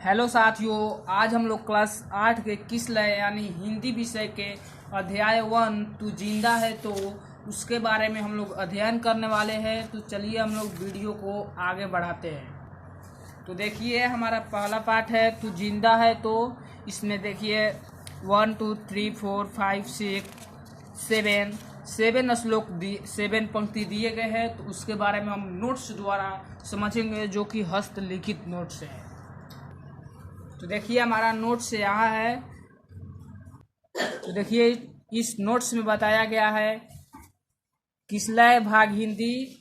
Hello साथियों, आज हम लोग क्लास 8 के किसलय यानी हिंदी विषय के अध्याय 1 तू जिंदा है तो उसके बारे में हम लोग अध्ययन करने वाले हैं। तो चलिए हम लोग वीडियो को आगे बढ़ाते हैं। तो देखिए हमारा पहला पाठ है तू जिंदा है। तो इसमें देखिए 1 2 3 4 5 6 7 श्लोक 7 पंक्ति दिए गए हैं। तो उसके बारे में हम नोट्स द्वारा समझेंगे, जो कि हस्तलिखित नोट्स है। तो देखिए हमारा नोट्स यहाँ है। तो देखिए इस नोट्स में बताया गया है किसलय भाग हिंदी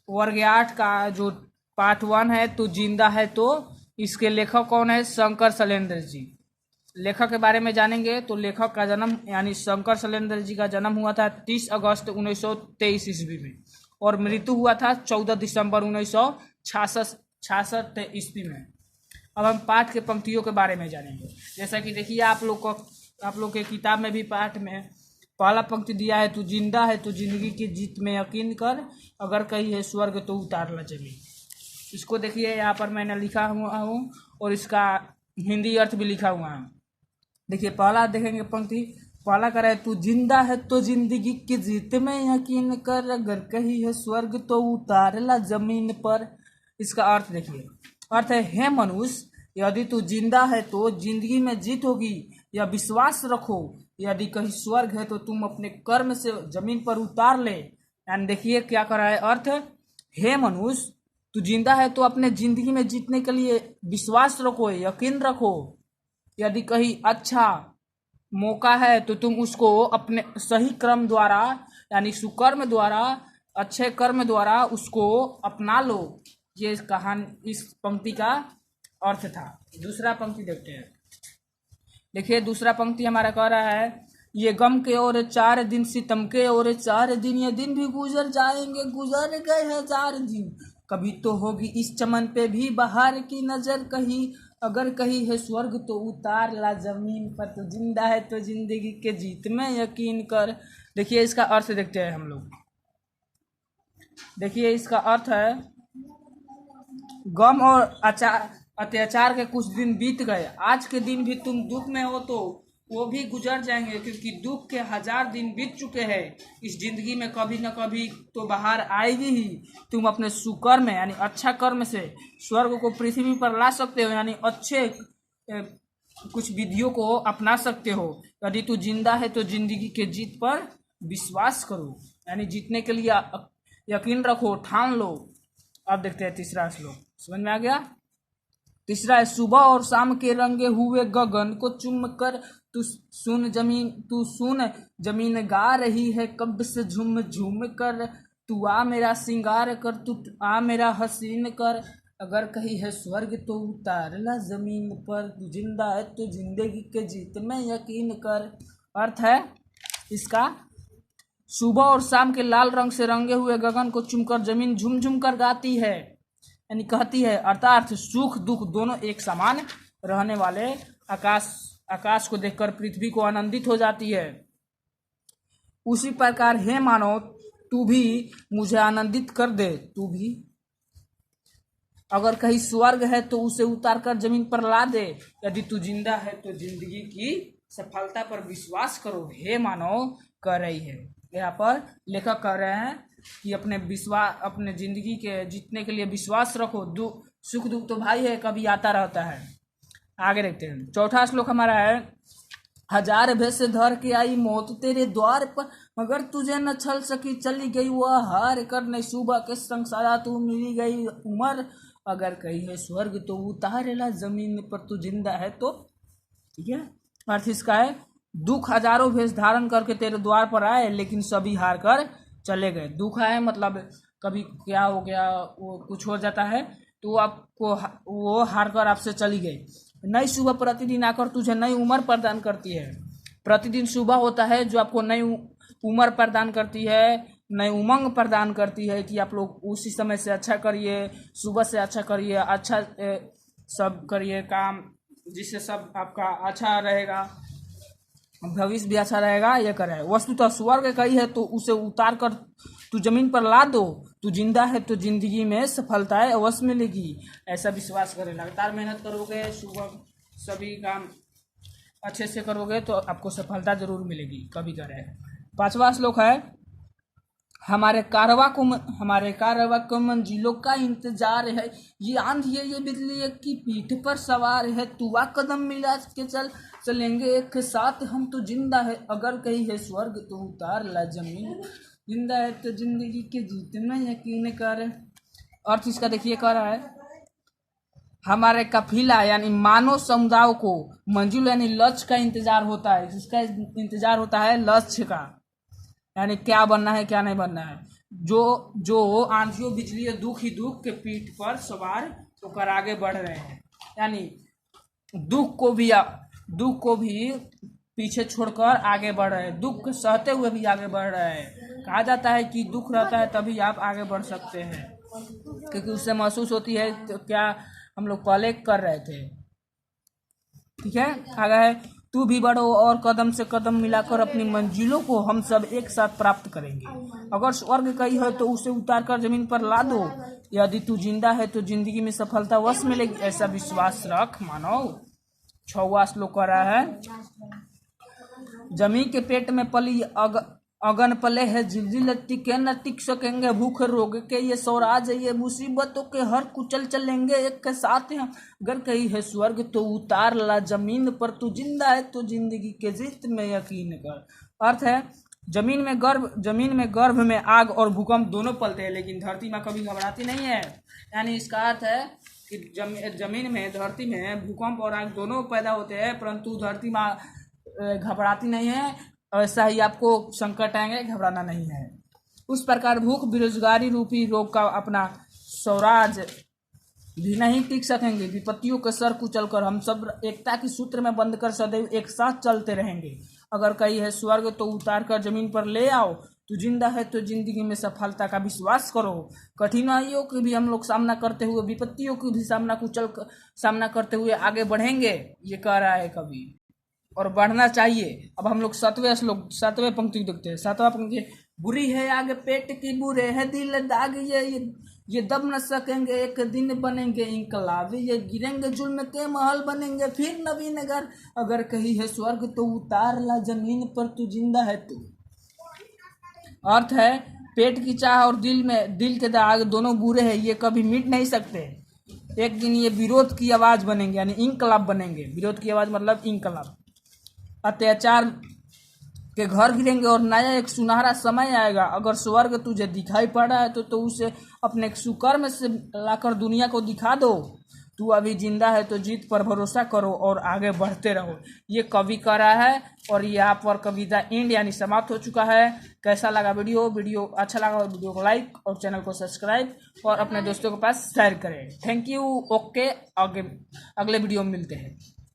वर्ग 8 का जो पार्ट 1 है तो जिंदा है। तो इसके लेखक कौन है? शंकर शैलेंद्र जी। लेखक के बारे में जानेंगे। तो लेखक का जन्म यानी शंकर शैलेंद्र जी का जन्म हुआ था 30 अगस्त 1923 ईस्वी में और मृत्यु हुआ था 14 दिसंबर 1966 ईस्वी में। अब हम पाठ के पंक्तियों के बारे में जानेंगे। जैसा कि देखिए आप लोग के किताब में भी पाठ में पहला पंक्ति दिया है, तू जिंदा है तो जिंदगी की जीत में यकीन कर, अगर कहीं है स्वर्ग तो उतार ला जमीन। इसको देखिए यहाँ पर मैंने लिखा हुआ हूँ और इसका हिंदी अर्थ भी लिखा हुआ है। देखिए पहला देखेंगे पंक्ति, पहला कर है तू जिंदा है तो जिंदगी की जीत में यकीन कर, अगर कहीं है स्वर्ग तो उतार ला जमीन पर। इसका अर्थ देखिए, अर्थ है हे मनुष्य, यदि तू जिंदा है तो जिंदगी में जीत होगी, यह विश्वास रखो। यदि कहीं स्वर्ग है तो तुम अपने कर्म से जमीन पर उतार ले। यानी देखिए क्या कर रहा है अर्थ, हे मनुष्य तू जिंदा है तो अपने जिंदगी में जीतने के लिए विश्वास रखो, यकीन रखो। यदि कहीं अच्छा मौका है तो तुम उसको अपने सही कर्म द्वारा यानी सुकर्म द्वारा, अच्छे कर्म द्वारा उसको अपना लो। ये इस पंक्ति का अर्थ था। दूसरा पंक्ति देखते हैं। देखिए दूसरा पंक्ति हमारा कह रहा है, ये गम के और 4 दिन, सितम के और 4 दिन, ये दिन भी गुजर जाएंगे, गुजर गए 1000 दिन। कभी तो होगी इस चमन पे भी बाहर की नजर, कहीं अगर कहीं है स्वर्ग तो उतार ला जमीन पर। तो जिंदा है तो जिंदगी के जीत में यकीन कर। देखिए इसका अर्थ देखते हैं हम लोग। देखिए इसका अर्थ है, गम और अत्याचार के कुछ दिन बीत गए, आज के दिन भी तुम दुख में हो तो वो भी गुजर जाएंगे, क्योंकि दुख के 1000 दिन बीत चुके हैं। इस जिंदगी में कभी न कभी तो बाहर आएगी ही। तुम अपने सुकर्म यानी अच्छा कर्म से स्वर्ग को पृथ्वी पर ला सकते हो, यानी अच्छे कुछ विधियों को अपना सकते हो। यदि तू जिंदा है तो जिंदगी के जीत पर विश्वास करो, यानी जीतने के लिए यकीन रखो, ठान लो। अब देखते हैं तीसरा श्लोक, समझ में आ गया। तीसरा है, सुबह और शाम के रंगे हुए गगन को चुम कर, तू सुन जमीन गा रही है कब से झूम झूम कर। तू आ मेरा सिंगार कर, तू आ मेरा हसीन कर, अगर कहीं है स्वर्ग तो उतार ला जमीन पर। तू जिंदा है तो जिंदगी के जीत में यकीन कर। अर्थ है इसका, सुबह और शाम के लाल रंग से रंगे हुए गगन को चुमकर जमीन झूम झूम कर गाती है, यानी कहती है, अर्थात सुख दुख दोनों एक समान रहने वाले आकाश को देखकर पृथ्वी को आनंदित हो जाती है। उसी प्रकार हे मानव तू भी मुझे आनंदित कर दे। तू भी अगर कहीं स्वर्ग है तो उसे उतार कर जमीन पर ला दे। यदि तू जिंदा है तो जिंदगी की सफलता पर विश्वास करो। हे मानव कह रही है, यहाँ पर लेखक कह रहे हैं कि अपने जिंदगी के जीतने के लिए विश्वास रखो। सुख दुख तो भाई है, कभी आता रहता है। आगे देखते हैं। चौथा श्लोक हमारा है, 1000 भेष धर के आई मौत तेरे द्वार पर, मगर तुझे न छल सकी, चली गई वह हार कर। नहीं सुबह के संग सारा तू मिली गई उमर, अगर कहीं है स्वर्ग तो उतार ला जमीन पर। तू जिंदा है तो, ठीक है। अर्थ इसका है, दुख हजारों भेष धारण करके तेरे द्वार पर आए, लेकिन सभी हार कर चले गए। दुख है मतलब कभी क्या हो गया, वो कुछ हो जाता है तो आपको वो हार कर आपसे चली गई। नई सुबह प्रतिदिन आकर तुझे नई उम्र प्रदान करती है। प्रतिदिन सुबह होता है जो आपको नई उम्र प्रदान करती है, नई उमंग प्रदान करती है कि आप लोग उसी समय से अच्छा करिए, सुबह से अच्छा करिए, अच्छा सब करिए काम, जिससे सब आपका अच्छा रहेगा, भविष्य भी अच्छा रहेगा। ये करे वस्तुतः स्वर्ग कही है तो उसे उतार कर तू जमीन पर ला दो, तू जिंदा है तो जिंदगी में सफलताएं अवश्य मिलेगी। ऐसा विश्वास करें, लगातार मेहनत करोगे, सुबह सभी काम अच्छे से करोगे तो आपको सफलता जरूर मिलेगी, कभी करें। 5वां श्लोक है, हमारे कारवा को मंजिलों का इंतजार है, ये आंधी है ये बिजली एक की पीठ पर सवार है, तुआ कदम मिला के चलेंगे एक साथ, हम तो जिंदा है अगर कहीं है स्वर्ग तो उतार ला जमीन, जिंदा है तो जिंदगी के जीत में यकीन कर। अर्थ इसका देखिए कह रहा है, हमारे काफिला यानी मानव समुदाय को मंजिल यानी लक्ष्य का इंतजार होता है। जिसका इंतजार होता है लक्ष्य का, यानी क्या बनना है क्या नहीं बनना है। जो आंधियों बिजली दुख ही दुख के पीठ पर सवार होकर आगे बढ़ रहे हैं, यानी दुख को भी पीछे छोड़कर आगे बढ़ रहे हैं, दुख सहते हुए भी आगे बढ़ रहे हैं। कहा जाता है कि दुख रहता है तभी आप आगे बढ़ सकते हैं, क्योंकि उससे महसूस होती है तो क्या हम लोग पहले कर रहे थे। ठीक है, आगे है, तू भी बढ़ो और कदम से कदम मिलाकर अपनी मंजिलों को हम सब एक साथ प्राप्त करेंगे। अगर स्वर्ग कहीं है तो उसे उतार कर जमीन पर ला दो, यदि तू जिंदा है तो जिंदगी में सफलता अवश्य मिलेगी, ऐसा विश्वास रख मानव। 6वां श्लोक कह रहा है, जमीन के पेट में पली अगन पले है, जिलजिल टिके न टिक सकेंगे, भूख रोग के ये स्वराज है, ये मुसीबतों के हर कुचल चलेंगे एक के साथ हम, अगर कहीं है स्वर्ग तो उतार ला जमीन पर, तू जिंदा है तो जिंदगी के जीत में यकीन कर। अर्थ है, जमीन में गर्भ में आग और भूकंप दोनों पलते हैं, लेकिन धरती माँ कभी घबराती नहीं है। यानी इसका अर्थ है कि जमीन में धरती में भूकंप और आग दोनों पैदा होते हैं, परंतु धरती माँ घबराती नहीं है। ऐसा ही आपको संकट आएंगे, घबराना नहीं है। उस प्रकार भूख बेरोजगारी रूपी रोग का अपना स्वराज भी नहीं टिक सकेंगे, विपत्तियों के सर कुचल कर हम सब एकता की सूत्र में बंद कर सदैव एक साथ चलते रहेंगे। अगर कहीं है स्वर्ग तो उतार कर जमीन पर ले आओ, तू जिंदा है तो जिंदगी में सफलता का विश्वास करो। कठिनाइयों की भी हम लोग सामना करते हुए, विपत्तियों की भी सामना करते हुए आगे बढ़ेंगे, ये कह रहा है कवि, और बढ़ना चाहिए। अब हम लोग 7वें पंक्ति देखते हैं। 7वां पंक्ति, बुरी है आगे पेट की बुरे है दिल दाग, ये दब न सकेंगे एक दिन बनेंगे इंकलाब, ये गिरेंगे जुल्म के महल बनेंगे फिर नवीन घर, अगर कहीं है स्वर्ग तो उतार ला जमीन पर, तू जिंदा है तू। अर्थ है, पेट की चाह और दिल के दाग दोनों बुरे हैं, ये कभी मिट नहीं सकते। एक दिन ये विरोध की आवाज बनेंगे, यानी इंकलाब बनेंगे। विरोध की आवाज मतलब इंकलाब। अत्याचार के घर गिरेंगे और नया एक सुनहरा समय आएगा। अगर स्वर्ग तुझे दिखाई पड़ रहा है तो उसे अपने सुकर्म से लाकर दुनिया को दिखा दो। तू अभी जिंदा है तो जीत पर भरोसा करो और आगे बढ़ते रहो। ये कवि कह रहा है और यहाँ पर कविता एंड यानी समाप्त हो चुका है। कैसा लगा वीडियो अच्छा लगा तो वीडियो को लाइक और चैनल को सब्सक्राइब और अपने दोस्तों के पास शेयर करें। Thank you. ओके, अगले वीडियो में मिलते हैं।